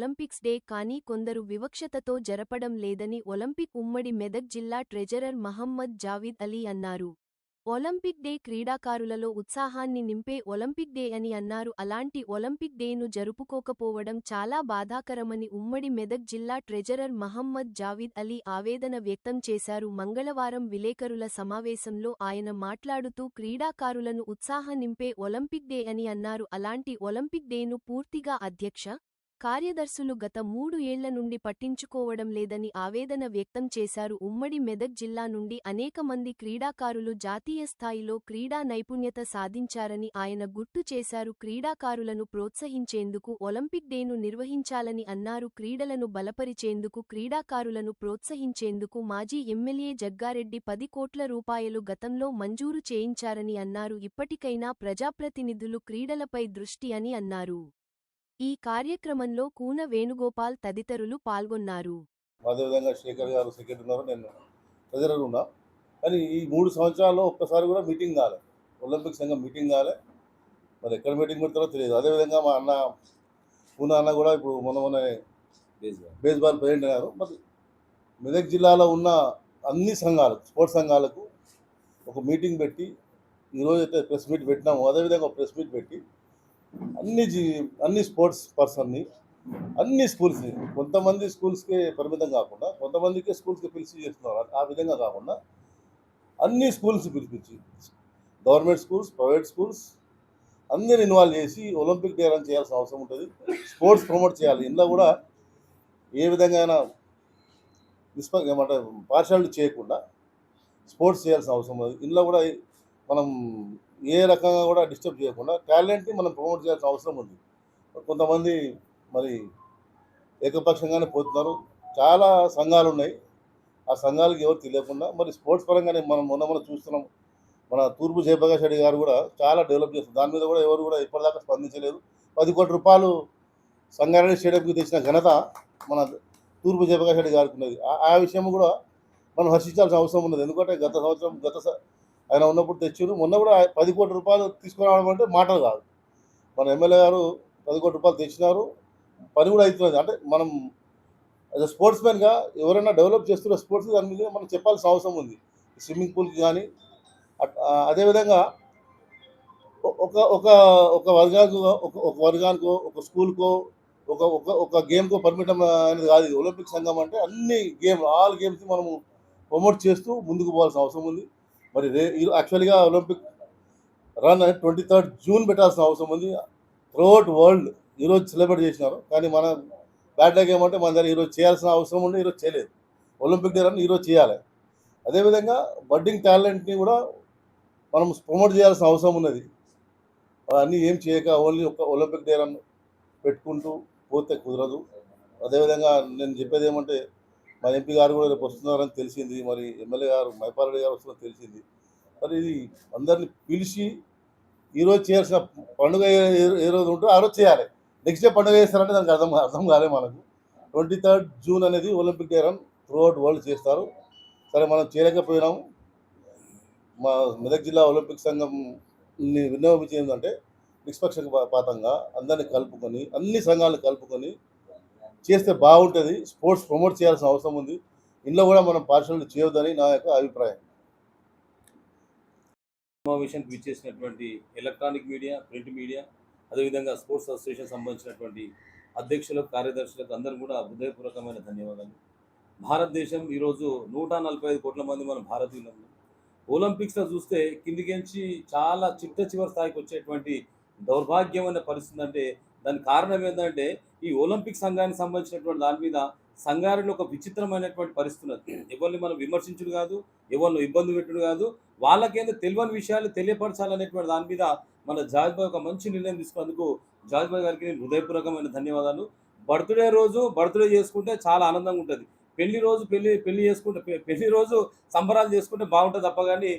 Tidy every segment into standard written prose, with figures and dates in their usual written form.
Olympics day కానీ కొందరు వివక్షతతో జరపడం లేదని ఒలింపిక్ ఉమ్మడి మెదక్ జిల్లా ట్రెజరర్ మహమ్మద్ జావీద్ అలీ అన్నారు. ఒలింపిక్ డే క్రీడాకారులలో ఉత్సాహాన్ని నింపే ఒలింపిక్ డే అని అన్నారు. అలాంటి ఒలింపిక్ డేను జరుపుకోకపోవడం చాలా బాధాకరమని ఉమ్మడి మెదక్ జిల్లా ట్రెజరర్ మహమ్మద్ జావీద్ అలీ ఆవేదన వ్యక్తం చేశారు. మంగళవారం విలేకరుల సమావేశంలో ఆయన మాట్లాడుతూ క్రీడాకారులను ఉత్సాహ నింపే ఒలింపిక్ డే అని అన్నారు. అలాంటి ఒలింపిక్ డేను పూర్తిగా అధ్యక్ష, కార్యదర్శులు గత 3 ఏళ్ల నుండి పట్టించుకోవడం లేదని ఆవేదన వ్యక్తం చేశారు. ఉమ్మడి మెదక్ జిల్లా నుండి అనేక మంది క్రీడాకారులు జాతీయ స్థాయిలో క్రీడా నైపుణ్యత సాధించారని ఆయన గుర్తు చేశారు. క్రీడాకారులను ప్రోత్సహించేందుకు ఒలింపిక్ డేను నిర్వహించాలని అన్నారు. క్రీడలను బలపరిచేందుకు, క్రీడాకారులను ప్రోత్సహించేందుకు మాజీ ఎమ్మెల్యే జగ్గారెడ్డి 10 కోట్ల రూపాయలు గతంలో మంజూరు చేయించారని అన్నారు. ఇప్పటికైనా ప్రజాప్రతినిధులు క్రీడలపై దృష్టి అని అన్నారు. ఈ కార్యక్రమంలో కూన వేణుగోపాల్ తదితరులు పాల్గొన్నారు. అదేవిధంగా శేఖర్ గారు సెక్రటరీ ఉన్నారు, నేను ట్రెజరర్ ఉన్నా. కానీ ఈ 3 సంవత్సరాల్లో ఒక్కసారి కూడా మీటింగ్ కాలే, ఒలింపిక్ సంఘం మీటింగ్ కాలే. మరి ఎక్కడ మీటింగ్ పెడతారో తెలియదు. అదేవిధంగా మా అన్న పూనా అన్న కూడా ఇప్పుడు మొన్న బేస్బాల్ ప్రెసిడెంట్ అయ్యారు. మరి మెదక్ జిల్లాలో ఉన్న అన్ని సంఘాలకు, స్పోర్ట్స్ సంఘాలకు ఒక మీటింగ్ పెట్టి, ఈరోజు అయితే ప్రెస్ మీట్ పెట్టినాము, అదేవిధంగా ఒక ప్రెస్ మీట్ పెట్టి అన్ని స్పోర్ట్స్ పర్సన్ని, అన్ని స్కూల్స్ని, కొంతమంది స్కూల్స్కే పరిమితం కాకుండా కొంతమందికి స్కూల్స్కి పిలిచి చేస్తున్నారు. ఆ విధంగా కాకుండా అన్ని స్కూల్స్ పిలిపించి, గవర్నమెంట్ స్కూల్స్, ప్రైవేట్ స్కూల్స్ అందరిని ఇన్వాల్వ్ చేసి ఒలింపిక్ డే రన్ చేయాల్సిన అవసరం ఉంటుంది. స్పోర్ట్స్ ప్రమోట్ చేయాలి. ఇందులో కూడా ఏ విధంగా ఏమంటారు పార్షాలిటీ చేయకుండా స్పోర్ట్స్ చేయాల్సిన అవసరం ఉంది. ఇందులో కూడా మనం ఏ రకంగా కూడా డిస్టర్బ్ చేయకుండా టాలెంట్ని మనం ప్రమోట్ చేయాల్సిన అవసరం ఉంది. కొంతమంది మరి ఏకపక్షంగానే పోతున్నారు. చాలా సంఘాలు ఉన్నాయి, ఆ సంఘాలకు ఎవరు తెలియకుండా మరి స్పోర్ట్స్ పరంగానే మనం చూస్తున్నాం. మన తూర్పు జయప్రకాష్ రెడ్డి గారు కూడా చాలా డెవలప్ చేస్తారు. దాని మీద కూడా ఎవరు కూడా ఇప్పటిదాకా స్పందించలేదు. 10 కోట్ల రూపాయలు సంగారెడ్డి స్టేడియంకి తెచ్చిన ఘనత మన తూర్పు జయప్రకాష్ రెడ్డి గారికి ఉన్నది. ఆ విషయం కూడా మనం హర్షించాల్సిన అవసరం ఉన్నది. ఎందుకంటే గత సంవత్సరం ఆయన ఉన్నప్పుడు తెచ్చారు. మొన్న కూడా 10 కోట్ల రూపాయలు తీసుకురావడం అంటే మాటలు కాదు. మన ఎమ్మెల్యే గారు 10 కోట్ల రూపాయలు తెచ్చినారు, పని కూడా అవుతున్నది. అంటే మనం యాజ్ అ స్పోర్ట్స్ మ్యాన్గా ఎవరైనా డెవలప్ చేస్తున్న స్పోర్ట్స్ దాని మీద మనం చెప్పాల్సిన అవసరం ఉంది. స్విమ్మింగ్ పూల్కి కానీ అదేవిధంగా ఒక ఒక ఒక వర్గానికో ఒక స్కూల్కో ఒక గేమ్కో పరిమితం అనేది కాదు. ఒలింపిక్ సంఘం అంటే అన్ని ఆల్ గేమ్స్ మనము ప్రమోట్ చేస్తూ ముందుకు పోవాల్సిన అవసరం ఉంది. మరి యాక్చువల్గా ఒలింపిక్ రన్ 23rd జూన్ పెట్టాల్సిన అవసరం ఉంది. త్రూఅవుట్ వరల్డ్ ఈరోజు సెలబ్రేట్ చేసినారు. కానీ మన బ్యాడ్ లక్ ఏమంటే మన దగ్గర ఈరోజు చేయాల్సిన అవసరం ఉండి ఈరోజు చేయలేదు. ఒలింపిక్ డే రన్ ఈరోజు చేయాలి. అదేవిధంగా బడ్డింగ్ టాలెంట్ని కూడా మనం ప్రమోట్ చేయాల్సిన అవసరం ఉన్నది. అన్నీ ఏం చేయక ఓన్లీ ఒక ఒలింపిక్ డే రన్ పెట్టుకుంటూ పోతే కుదరదు. అదేవిధంగా నేను చెప్పేది ఏమంటే మా ఎంపీ గారు కూడా రేపు వస్తున్నారని తెలిసింది. మరి ఎమ్మెల్యే గారు మైపాలరెడ్డి గారు వస్తున్నారని తెలిసింది. మరి ఇది అందరినీ పిలిచి ఈరోజు చేయాల్సిన పండుగ ఏ రోజు ఉంటుందో ఆ రోజు చేయాలి. నెక్స్ట్ డే పండుగ చేస్తారంటే దానికి అర్థం కాలే మనకు. 23rd జూన్ అనేది Olympic day run throughout world చేస్తారు. సరే మనం చేయలేకపోయినాము. మా మెదక్ జిల్లా ఒలింపిక్ సంఘంని విన్నవించేది ఏంటంటే నిష్పక్షపాతంగా అందరినీ కలుపుకొని, అన్ని సంఘాలను కలుపుకొని చేస్తే బాగుంటుంది. స్పోర్ట్స్ ప్రమోట్ చేయాల్సిన అవసరం ఉంది. ఇందులో కూడా మనం పార్షాలిటీ చేయొద్దని నా యొక్క అభిప్రాయం. సమావేశానికి విచ్చేసినటువంటి ఎలక్ట్రానిక్ మీడియా, ప్రింట్ మీడియా, అదేవిధంగా స్పోర్ట్స్ అసోసియేషన్ సంబంధించినటువంటి అధ్యక్షులకు, కార్యదర్శులకు అందరూ కూడా హృదయపూర్వకమైన ధన్యవాదాలు. భారతదేశం ఈరోజు 145 కోట్ల మంది మన భారతీయులు. ఒలింపిక్స్లో చూస్తే కిందికించి చాలా చివరి స్థాయికి వచ్చేటువంటి దౌర్భాగ్యమైన పరిస్థితి. అంటే దానికి కారణం ఏంటంటే ఈ ఒలింపిక్ సంఘానికి సంబంధించినటువంటి దాని మీద సంగారెడ్డిలో ఒక విచిత్రమైనటువంటి పరిస్థితి ఉన్నది. ఎవరిని మనం విమర్శించుడు కాదు, ఎవరిని ఇబ్బంది పెట్టుడు కాదు, వాళ్ళకేందో తెలియని విషయాలు తెలియపరచాలనేటువంటి దాని మీద మన జాజ్బాయ్ ఒక మంచి నిర్ణయం తీసుకున్నందుకు జాజ్బాయ్ గారికి నేను హృదయపూర్వకమైన ధన్యవాదాలు. బర్త్డే చేసుకుంటే చాలా ఆనందంగా ఉంటుంది. పెళ్లి రోజు సంబరాలు చేసుకుంటే బాగుంటుంది తప్ప కానీ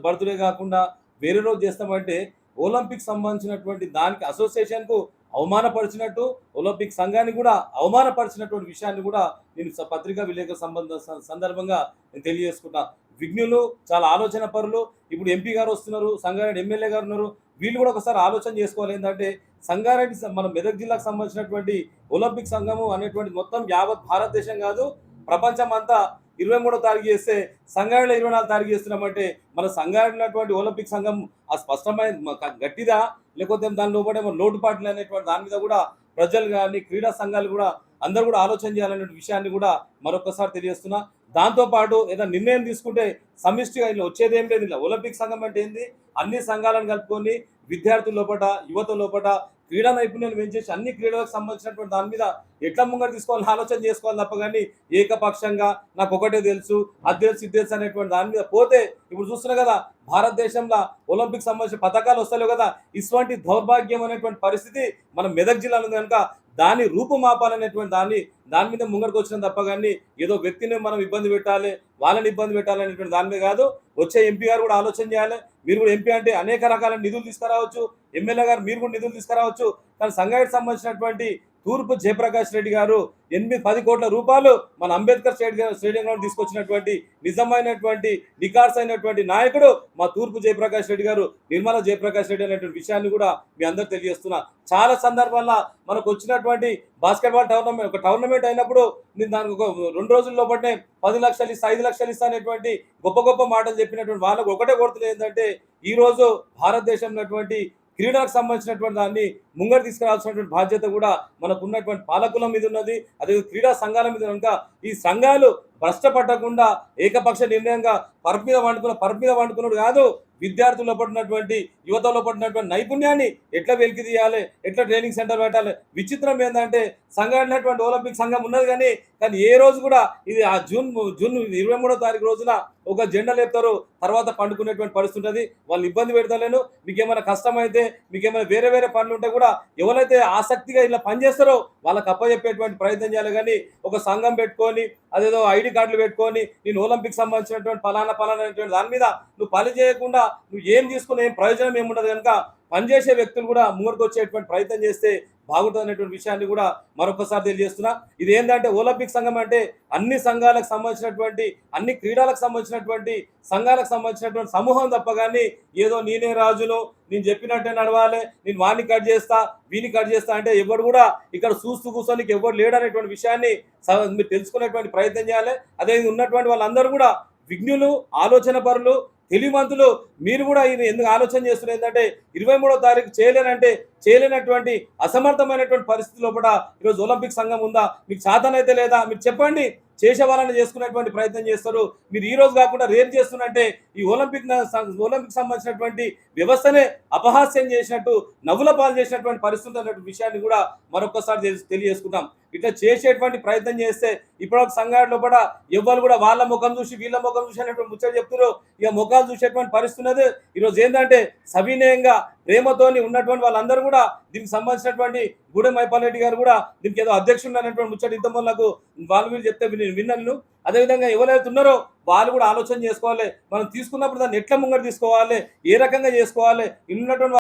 బర్త్డే కాకుండా వేరే రోజు చేస్తామంటే ఒలింపిక్ సంబంధించినటువంటి దానికి అసోసియేషన్కు అవమానపరిచినట్టు, ఒలింపిక్ సంఘానికి కూడా అవమానపరిచినటువంటి విషయాన్ని కూడా నేను పత్రికా విలేకరుల సందర్భంగా నేను తెలియజేసుకుంటా. విఘ్నులు, చాలా ఆలోచన పరులు. ఇప్పుడు ఎంపీ గారు వస్తున్నారు, సంగారెడ్డి ఎమ్మెల్యే గారు ఉన్నారు. వీళ్ళు కూడా ఒకసారి ఆలోచన చేసుకోవాలి. ఏంటంటే సంగారెడ్డి మన మెదక్ జిల్లాకు సంబంధించినటువంటి ఒలింపిక్ సంఘము అనేటువంటి మొత్తం యావత్ భారతదేశం కాదు, ప్రపంచం అంతా 23వ తారీఖు చేస్తే సంగారెడ్డిలో 24 తారీఖు చేస్తున్నామంటే మన సంగారెడ్డి ఉన్నటువంటి ఒలింపిక్ సంఘం ఆ స్పష్టమైన గట్టిదా, లేకపోతే దాని లోపల లోటుపాట్లు అనేటువంటి దాని మీద కూడా ప్రజలు కానీ క్రీడా సంఘాలు కూడా అందరూ కూడా ఆలోచన చేయాలనే విషయాన్ని కూడా మరొకసారి తెలియజేస్తున్నా. దాంతోపాటు ఏదైనా నిర్ణయం తీసుకుంటే సమిష్టిగా ఇలా వచ్చేది ఏం లేదు. ఇలా ఒలింపిక్ సంఘం అంటే ఏంది, అన్ని సంఘాలను కలుపుకొని విద్యార్థుల లోపల, యువత లోపల క్రీడా నైపుణ్యాలు పెంచేసి అన్ని క్రీడలకు సంబంధించినటువంటి దాని మీద ఎట్లా ముంగడు తీసుకోవాలని ఆలోచన చేసుకోవాలి తప్ప కానీ ఏకపక్షంగా నాకు ఒకటే తెలుసు, అది తెలుసు, ఇది తెలుసు అనేటువంటి దాని మీద పోతే ఇప్పుడు చూస్తున్నా కదా భారతదేశంలో ఒలింపిక్ సంబంధించిన పథకాలు వస్తలేవు కదా. ఇటువంటి దౌర్భాగ్యం అనేటువంటి పరిస్థితి మన మెదక్ జిల్లాలో ఉంది కనుక దాన్ని రూపుమాపాలనేటువంటి దాని మీద ముంగడికి వచ్చిన తప్ప కానీ ఏదో వ్యక్తిని మనం ఇబ్బంది పెట్టాలి, వాళ్ళని ఇబ్బంది పెట్టాలి అనేటువంటి దాని మీద కాదు. వచ్చే ఎంపీ గారు కూడా ఆలోచన చేయాలి. మీరు కూడా ఎంపీ అంటే అనేక రకాల నిధులు తీసుకురావచ్చు, ఎమ్మెల్యే గారు మీరు కూడా నిధులు తీసుకురావచ్చు. కానీ సంగారెడ్డి సంబంధించినటువంటి తూర్పు జయప్రకాష్ రెడ్డి గారు 8-10 కోట్ల రూపాయలు మన అంబేద్కర్ స్టేడియంలో తీసుకొచ్చినటువంటి నిజమైనటువంటి నికార్స్ అయినటువంటి నాయకుడు మా తూర్పు జయప్రకాష్ రెడ్డి గారు, నిర్మలా జయప్రకాష్ రెడ్డి అనేటువంటి విషయాన్ని కూడా మీ అందరూ తెలియజేస్తున్నా. చాలా సందర్భాల్లో మనకు వచ్చినటువంటి బాస్కెట్బాల్ టోర్నమెంట్ అయినప్పుడు నేను దానికి ఒక 2 రోజుల లోపలనే 10 లక్షలు ఇస్తా, 5 లక్షలు ఇస్తా అనేటువంటి గొప్ప గొప్ప మాటలు చెప్పినటువంటి వాళ్ళకు ఒకటే కొడుతుంది ఏంటంటే ఈరోజు భారతదేశంలో క్రీడలకు సంబంధించినటువంటి దాన్ని ముంగడు తీసుకురావాల్సినటువంటి బాధ్యత కూడా మనకు ఉన్నటువంటి పాలకుల మీద ఉన్నది, అదే క్రీడా సంఘాల మీద. కనుక ఈ సంఘాలు భ్రష్టపట్టకుండా ఏకపక్ష నిర్ణయంగా పరుపు మీద వండుకున్నాడు కాదు, విద్యార్థుల్లో పడినటువంటి యువతలో పడినటువంటి నైపుణ్యాన్ని ఎట్లా వెలికి తీయాలి, ఎట్లా ట్రైనింగ్ సెంటర్ పెట్టాలి. విచిత్రం ఏంటంటే సంఘటనటువంటి ఒలింపిక్ సంఘం ఉన్నది కానీ ఏ రోజు కూడా ఇది ఆ జూన్ 23వ తారీఖు రోజున ఒక జెండా లేపుతారు, తర్వాత పండుకునేటువంటి పరిస్థితి ఉంటుంది. వాళ్ళు ఇబ్బంది పెడతలేను, మీకేమైనా కష్టమైతే మీకేమైనా వేరే పనులు ఉంటే కూడా ఎవరైతే ఆసక్తిగా ఇలా పనిచేస్తారో వాళ్ళకి అప్పచెప్పేటువంటి ప్రయత్నం చేయాలి. కానీ ఒక సంఘం పెట్టుకొని అదేదో ఐడి కార్డులు పెట్టుకొని నేను ఒలింపిక్ సంబంధించినటువంటి ఫలానా దాని మీద నువ్వు పని చేయకుండా నువ్వు ఏం తీసుకుని ఏం ప్రయోజనం ఏముండదు. కనుక పనిచేసే వ్యక్తులు కూడా ముందుకు వచ్చేటువంటి ప్రయత్నం చేస్తే బాగుంటుంది అనేటువంటి విషయాన్ని కూడా మరొకసారి తెలియజేస్తున్నా. ఇది ఏంటంటే ఒలింపిక్ సంఘం అంటే అన్ని సంఘాలకు సంబంధించినటువంటి అన్ని క్రీడలకు సంబంధించినటువంటి సంఘాలకు సంబంధించినటువంటి సమూహం తప్ప కానీ ఏదో నేనే రాజును, నేను చెప్పినట్టే నడవాలి, నేను వాడిని కట్ చేస్తా వీని కట్ చేస్తా అంటే ఎవరు కూడా ఇక్కడ చూస్తూ కూర్చొని ఎవరు లేడు అనేటువంటి విషయాన్ని మీరు తెలుసుకునేటువంటి ప్రయత్నం చేయాలి. అదే ఉన్నటువంటి వాళ్ళందరూ కూడా విఘ్నులు, ఆలోచన పరులు, తెలివిమంతులు. మీరు కూడా ఇది ఎందుకు ఆలోచన చేస్తున్నారు ఏంటంటే 23వ తారీఖు చేయలేనటువంటి అసమర్థమైనటువంటి పరిస్థితి లోపల ఈరోజు ఒలింపిక్ సంఘం ఉందా, మీకు సాధనైతే లేదా మీరు చెప్పండి. చేసే వాళ్ళని చేసుకునేటువంటి ప్రయత్నం చేస్తారు. మీరు ఈ రోజు కాకుండా రేపు చేస్తున్నట్టే ఈ ఒలింపిక్ సంబంధించినటువంటి వ్యవస్థనే అపహాస్యం చేసినట్టు, నవ్వుల పాలు చేసినటువంటి పరిస్థితి అన్నటువంటి విషయాన్ని కూడా మరొకసారి తెలియజేసుకుంటాం. ఇట్లా చేసేటువంటి ప్రయత్నం చేస్తే ఇప్పటివరకు సంఘాల లోపల ఎవ్వరు కూడా వాళ్ళ ముఖం చూసి వీళ్ళ ముఖం చూసి అనేటువంటి ముచ్చట చెప్తున్నారు. ఇక ముఖాలు చూసేటువంటి పరిస్థితి ఉన్నది. ఈరోజు ఏంటంటే సవినయంగా ప్రేమతోని ఉన్నటువంటి వాళ్ళందరూ కూడా దీనికి సంబంధించినటువంటి గూడెం మైపాల్రెడ్డి గారు కూడా దీనికి ఏదో అధ్యక్షుడు అనేటువంటి ముచ్చట ఇంతమందికు వాళ్ళు వీళ్ళు చెప్తే విన్నాను. అదేవిధంగా ఎవరైతే ఉన్నారో వాళ్ళు కూడా ఆలోచన చేసుకోవాలి. మనం తీసుకున్నప్పుడు దాన్ని ఎట్లా ముంగడు తీసుకోవాలి, ఏ రకంగా చేసుకోవాలి, ఉన్నటువంటి